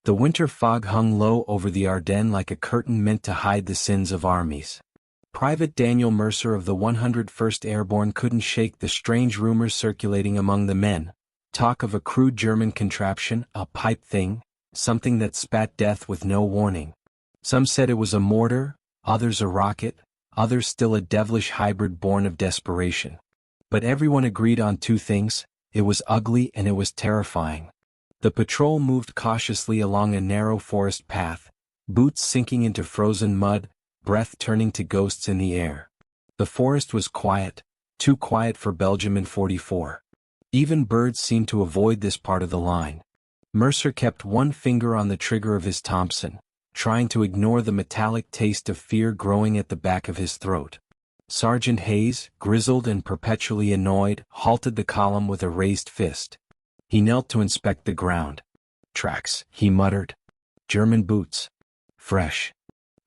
The winter fog hung low over the Ardennes like a curtain meant to hide the sins of armies. Private Daniel Mercer of the 101st Airborne couldn't shake the strange rumors circulating among the men. Talk of a crude German contraption, a pipe thing, something that spat death with no warning. Some said it was a mortar, others a rocket, others still a devilish hybrid born of desperation. But everyone agreed on two things: it was ugly and it was terrifying. The patrol moved cautiously along a narrow forest path, boots sinking into frozen mud, breath turning to ghosts in the air. The forest was quiet, too quiet for Belgium in '44. Even birds seemed to avoid this part of the line. Mercer kept one finger on the trigger of his Thompson, trying to ignore the metallic taste of fear growing at the back of his throat. Sergeant Hayes, grizzled and perpetually annoyed, halted the column with a raised fist. He knelt to inspect the ground. "Tracks," he muttered. "German boots. Fresh."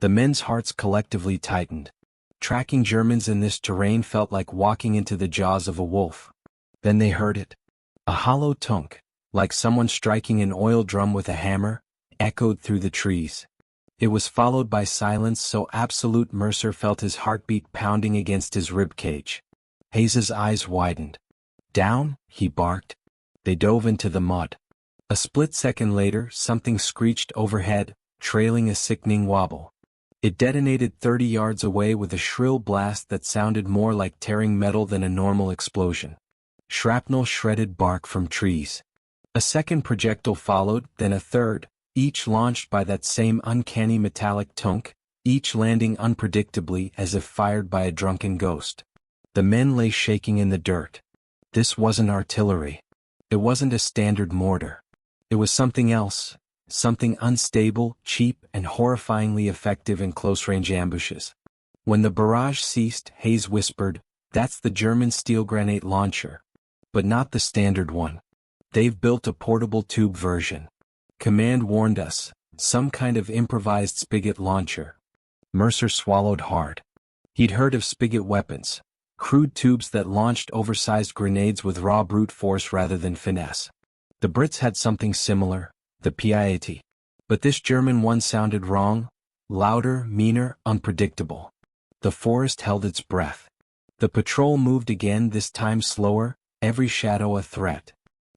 The men's hearts collectively tightened. Tracking Germans in this terrain felt like walking into the jaws of a wolf. Then they heard it. A hollow tunk, like someone striking an oil drum with a hammer, echoed through the trees. It was followed by silence so absolute Mercer felt his heartbeat pounding against his ribcage. Hayes's eyes widened. "Down," he barked. They dove into the mud. A split second later, something screeched overhead, trailing a sickening wobble. It detonated 30 yards away with a shrill blast that sounded more like tearing metal than a normal explosion. Shrapnel shredded bark from trees. A second projectile followed, then a third, each launched by that same uncanny metallic tunk, each landing unpredictably as if fired by a drunken ghost. The men lay shaking in the dirt. This wasn't artillery. It wasn't a standard mortar. It was something else, something unstable, cheap, and horrifyingly effective in close-range ambushes. When the barrage ceased, Hayes whispered, "That's the German steel grenade launcher. But not the standard one. They've built a portable tube version. Command warned us, some kind of improvised spigot launcher." Mercer swallowed hard. He'd heard of spigot weapons, crude tubes that launched oversized grenades with raw brute force rather than finesse. The Brits had something similar, the Piat. But this German one sounded wrong, louder, meaner, unpredictable. The forest held its breath. The patrol moved again, this time slower, every shadow a threat.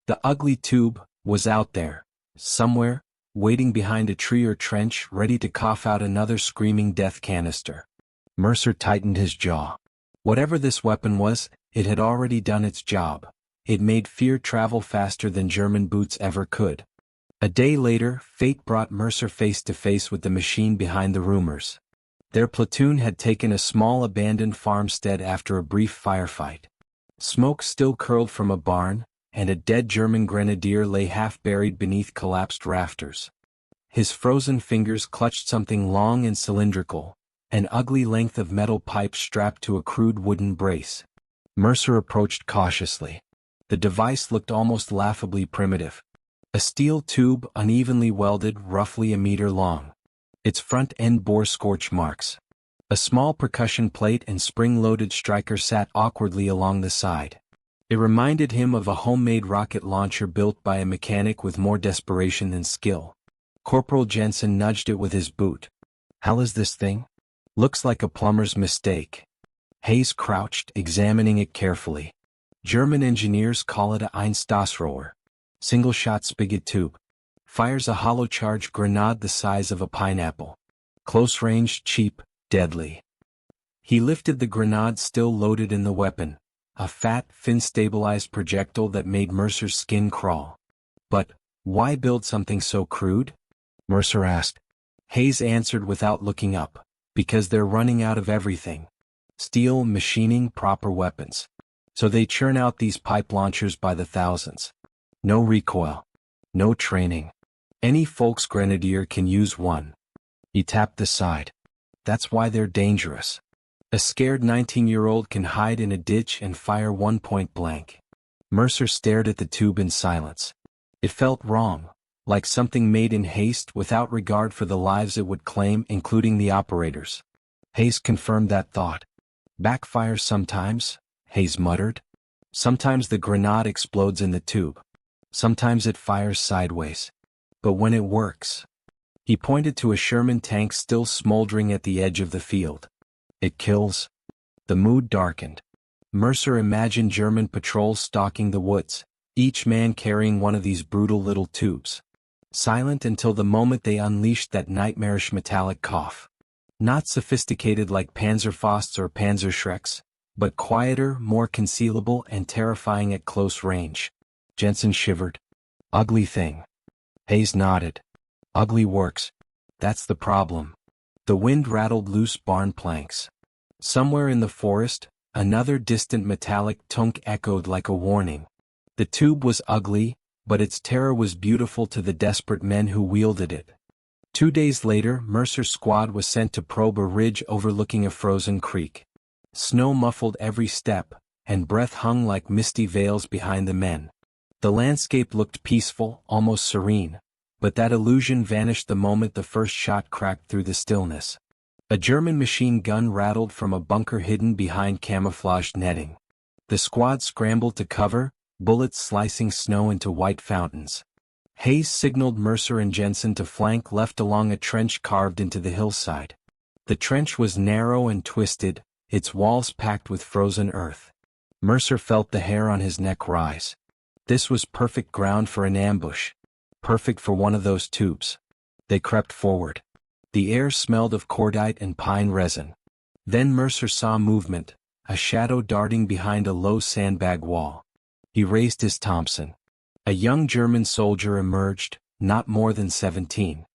The ugly tube was out there, somewhere, waiting behind a tree or trench, ready to cough out another screaming death canister. Mercer tightened his jaw. Whatever this weapon was, it had already done its job. It made fear travel faster than German boots ever could. A day later, fate brought Mercer face to face with the machine behind the rumors. Their platoon had taken a small abandoned farmstead after a brief firefight. Smoke still curled from a barn, and a dead German grenadier lay half-buried beneath collapsed rafters. His frozen fingers clutched something long and cylindrical, an ugly length of metal pipe strapped to a crude wooden brace. Mercer approached cautiously. The device looked almost laughably primitive. A steel tube unevenly welded, roughly a meter long. Its front end bore scorch marks. A small percussion plate and spring-loaded striker sat awkwardly along the side. It reminded him of a homemade rocket launcher built by a mechanic with more desperation than skill. Corporal Jensen nudged it with his boot. "How is this thing?" "Looks like a plumber's mistake." Hayes crouched, examining it carefully. "German engineers call it a Einstoßrohr. Single-shot spigot tube. Fires a hollow-charge grenade the size of a pineapple. Close range, cheap, deadly." He lifted the grenade still loaded in the weapon, a fat, fin-stabilized projectile that made Mercer's skin crawl. "But why build something so crude?" Mercer asked. Hayes answered without looking up. "Because they're running out of everything. Steel, machining, proper weapons. So they churn out these pipe launchers by the thousands. No recoil. No training. Any Volksgrenadier can use one." He tapped the side. "That's why they're dangerous. A scared 19-year-old can hide in a ditch and fire one point blank." Mercer stared at the tube in silence. It felt wrong, like something made in haste without regard for the lives it would claim, including the operators. Hayes confirmed that thought. "Backfires sometimes," Hayes muttered. "Sometimes the grenade explodes in the tube. Sometimes it fires sideways. But when it works. He pointed to a Sherman tank still smoldering at the edge of the field. It kills. The mood darkened. Mercer imagined German patrols stalking the woods, each man carrying one of these brutal little tubes. Silent until the moment they unleashed that nightmarish metallic cough. Not sophisticated like Panzerfausts or Panzerschrecks, but quieter, more concealable and terrifying at close range. Jensen shivered. Ugly thing. Hayes nodded. Ugly works. That's the problem. The wind rattled loose barn planks. Somewhere in the forest, another distant metallic tunk echoed like a warning. The tube was ugly, but its terror was beautiful to the desperate men who wielded it. 2 days later, Mercer's squad was sent to probe a ridge overlooking a frozen creek. Snow muffled every step, and breath hung like misty veils behind the men. The landscape looked peaceful, almost serene, but that illusion vanished the moment the first shot cracked through the stillness. A German machine gun rattled from a bunker hidden behind camouflaged netting. The squad scrambled to cover, bullets slicing snow into white fountains. Hayes signaled Mercer and Jensen to flank left along a trench carved into the hillside. The trench was narrow and twisted, its walls packed with frozen earth. Mercer felt the hair on his neck rise. This was perfect ground for an ambush. Perfect for one of those tubes. They crept forward. The air smelled of cordite and pine resin. Then Mercer saw movement, a shadow darting behind a low sandbag wall. He raised his Thompson. A young German soldier emerged, not more than 17.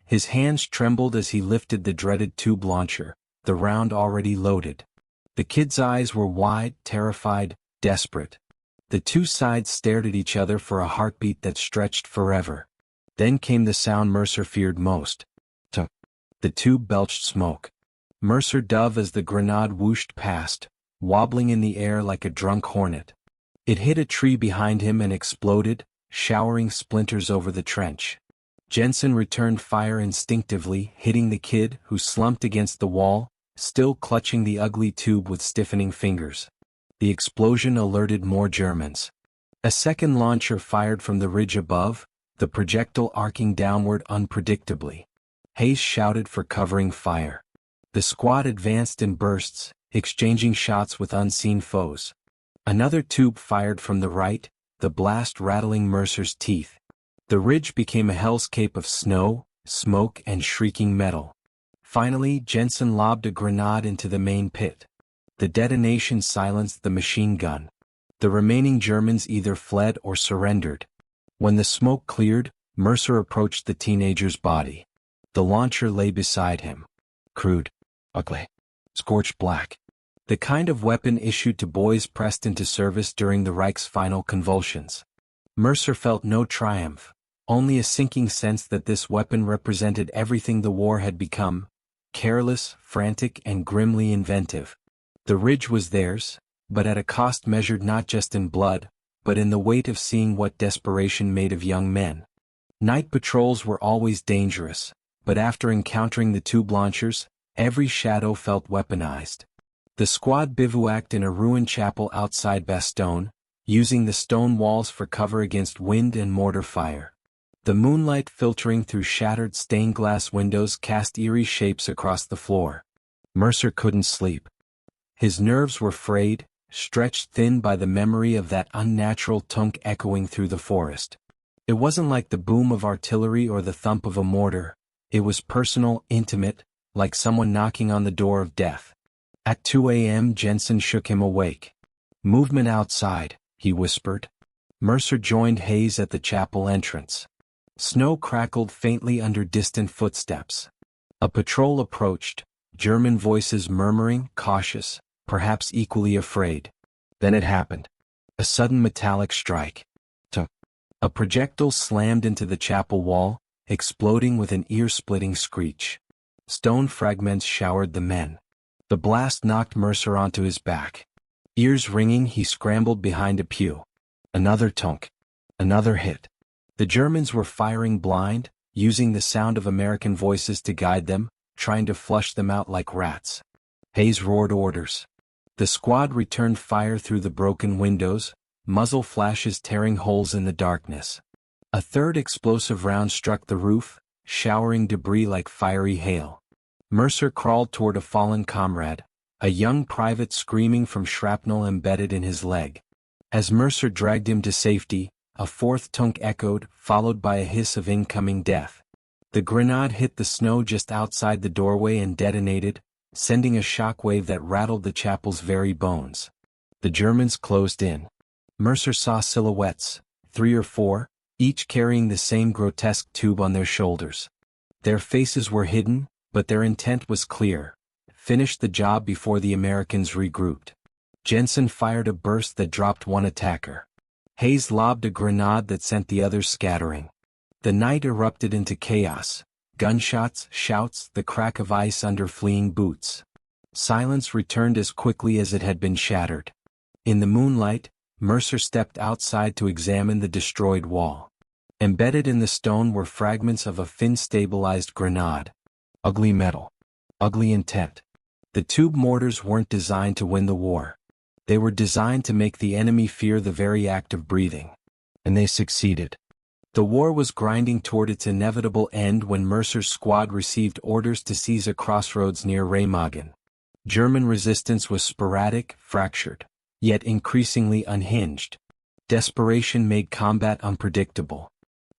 His hands trembled as he lifted the dreaded tube launcher, the round already loaded. The kid's eyes were wide, terrified, desperate. The two sides stared at each other for a heartbeat that stretched forever. Then came the sound Mercer feared most. Tuk. The tube belched smoke. Mercer dove as the grenade whooshed past, wobbling in the air like a drunk hornet. It hit a tree behind him and exploded, showering splinters over the trench. Jensen returned fire instinctively, hitting the kid, who slumped against the wall, still clutching the ugly tube with stiffening fingers. The explosion alerted more Germans. A second launcher fired from the ridge above, the projectile arcing downward unpredictably. Hayes shouted for covering fire. The squad advanced in bursts, exchanging shots with unseen foes. Another tube fired from the right, the blast rattling Mercer's teeth. The ridge became a hellscape of snow, smoke and shrieking metal. Finally, Jensen lobbed a grenade into the main pit. The detonation silenced the machine gun. The remaining Germans either fled or surrendered. When the smoke cleared, Mercer approached the teenager's body. The launcher lay beside him. Crude. Ugly. Scorched black. The kind of weapon issued to boys pressed into service during the Reich's final convulsions. Mercer felt no triumph, only a sinking sense that this weapon represented everything the war had become: careless, frantic, and grimly inventive. The ridge was theirs, but at a cost measured not just in blood, but in the weight of seeing what desperation made of young men. Night patrols were always dangerous, but after encountering the tube launchers, every shadow felt weaponized. The squad bivouacked in a ruined chapel outside Bastogne, using the stone walls for cover against wind and mortar fire. The moonlight filtering through shattered stained glass windows cast eerie shapes across the floor. Mercer couldn't sleep. His nerves were frayed, stretched thin by the memory of that unnatural tunk echoing through the forest. It wasn't like the boom of artillery or the thump of a mortar. It was personal, intimate, like someone knocking on the door of death. At 2 a.m. Jensen shook him awake. "Movement outside," he whispered. Mercer joined Hayes at the chapel entrance. Snow crackled faintly under distant footsteps. A patrol approached, German voices murmuring, cautious, perhaps equally afraid. Then it happened. A sudden metallic strike. Tuk. A projectile slammed into the chapel wall, exploding with an ear-splitting screech. Stone fragments showered the men. The blast knocked Mercer onto his back. Ears ringing, he scrambled behind a pew. Another tunk. Another hit. The Germans were firing blind, using the sound of American voices to guide them, trying to flush them out like rats. Hayes roared orders. The squad returned fire through the broken windows, muzzle flashes tearing holes in the darkness. A third explosive round struck the roof, showering debris like fiery hail. Mercer crawled toward a fallen comrade, a young private screaming from shrapnel embedded in his leg. As Mercer dragged him to safety, a fourth tunk echoed, followed by a hiss of incoming death. The grenade hit the snow just outside the doorway and detonated, sending a shockwave that rattled the chapel's very bones. The Germans closed in. Mercer saw silhouettes, 3 or 4, each carrying the same grotesque tube on their shoulders. Their faces were hidden, but their intent was clear: finish the job before the Americans regrouped. Jensen fired a burst that dropped one attacker. Hayes lobbed a grenade that sent the others scattering. The night erupted into chaos: gunshots, shouts, the crack of ice under fleeing boots. Silence returned as quickly as it had been shattered. In the moonlight, Mercer stepped outside to examine the destroyed wall. Embedded in the stone were fragments of a fin-stabilized grenade. Ugly metal. Ugly intent. The tube mortars weren't designed to win the war. They were designed to make the enemy fear the very act of breathing. And they succeeded. The war was grinding toward its inevitable end when Mercer's squad received orders to seize a crossroads near Remagen. German resistance was sporadic, fractured, yet increasingly unhinged. Desperation made combat unpredictable.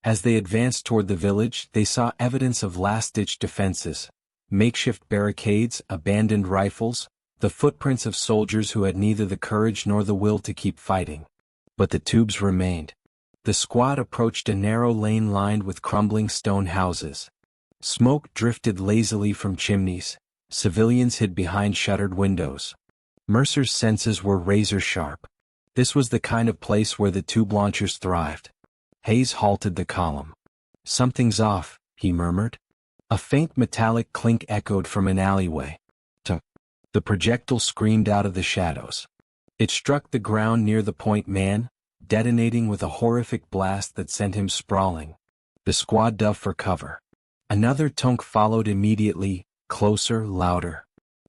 As they advanced toward the village, they saw evidence of last-ditch defenses: makeshift barricades, abandoned rifles, the footprints of soldiers who had neither the courage nor the will to keep fighting. But the tubes remained. The squad approached a narrow lane lined with crumbling stone houses. Smoke drifted lazily from chimneys. Civilians hid behind shuttered windows. Mercer's senses were razor-sharp. This was the kind of place where the tube launchers thrived. Hayes halted the column. "Something's off," he murmured. A faint metallic clink echoed from an alleyway. Tuck. The projectile screamed out of the shadows. It struck the ground near the point man, detonating with a horrific blast that sent him sprawling. The squad dove for cover. Another tunk followed immediately, closer, louder.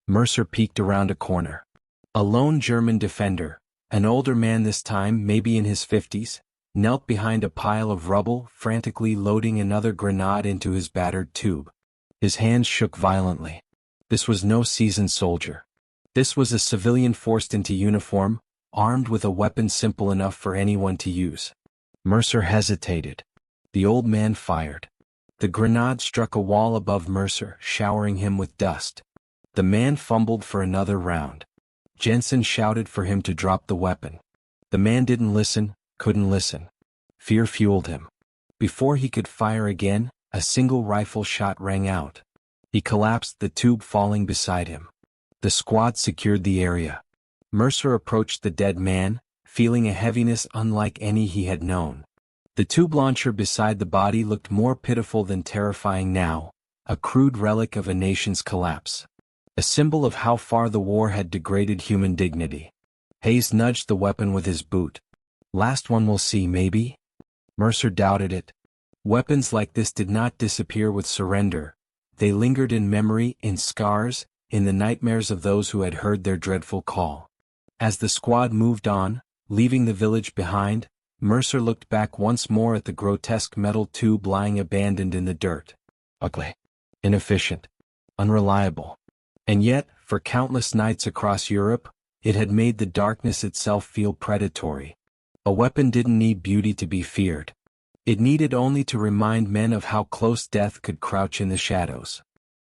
Mercer peeked around a corner. A lone German defender, an older man this time, maybe in his 50s, knelt behind a pile of rubble, frantically loading another grenade into his battered tube. His hands shook violently. This was no seasoned soldier. This was a civilian forced into uniform, armed with a weapon simple enough for anyone to use. Mercer hesitated. The old man fired. The grenade struck a wall above Mercer, showering him with dust. The man fumbled for another round. Jensen shouted for him to drop the weapon. The man didn't listen, couldn't listen. Fear fueled him. Before he could fire again, a single rifle shot rang out. He collapsed, the tube falling beside him. The squad secured the area. Mercer approached the dead man, feeling a heaviness unlike any he had known. The tube launcher beside the body looked more pitiful than terrifying now, a crude relic of a nation's collapse. A symbol of how far the war had degraded human dignity. Hayes nudged the weapon with his boot. "Last one we'll see, maybe?" Mercer doubted it. Weapons like this did not disappear with surrender. They lingered in memory, in scars, in the nightmares of those who had heard their dreadful call. As the squad moved on, leaving the village behind, Mercer looked back once more at the grotesque metal tube lying abandoned in the dirt. Ugly. Inefficient. Unreliable. And yet, for countless nights across Europe, it had made the darkness itself feel predatory. A weapon didn't need beauty to be feared. It needed only to remind men of how close death could crouch in the shadows.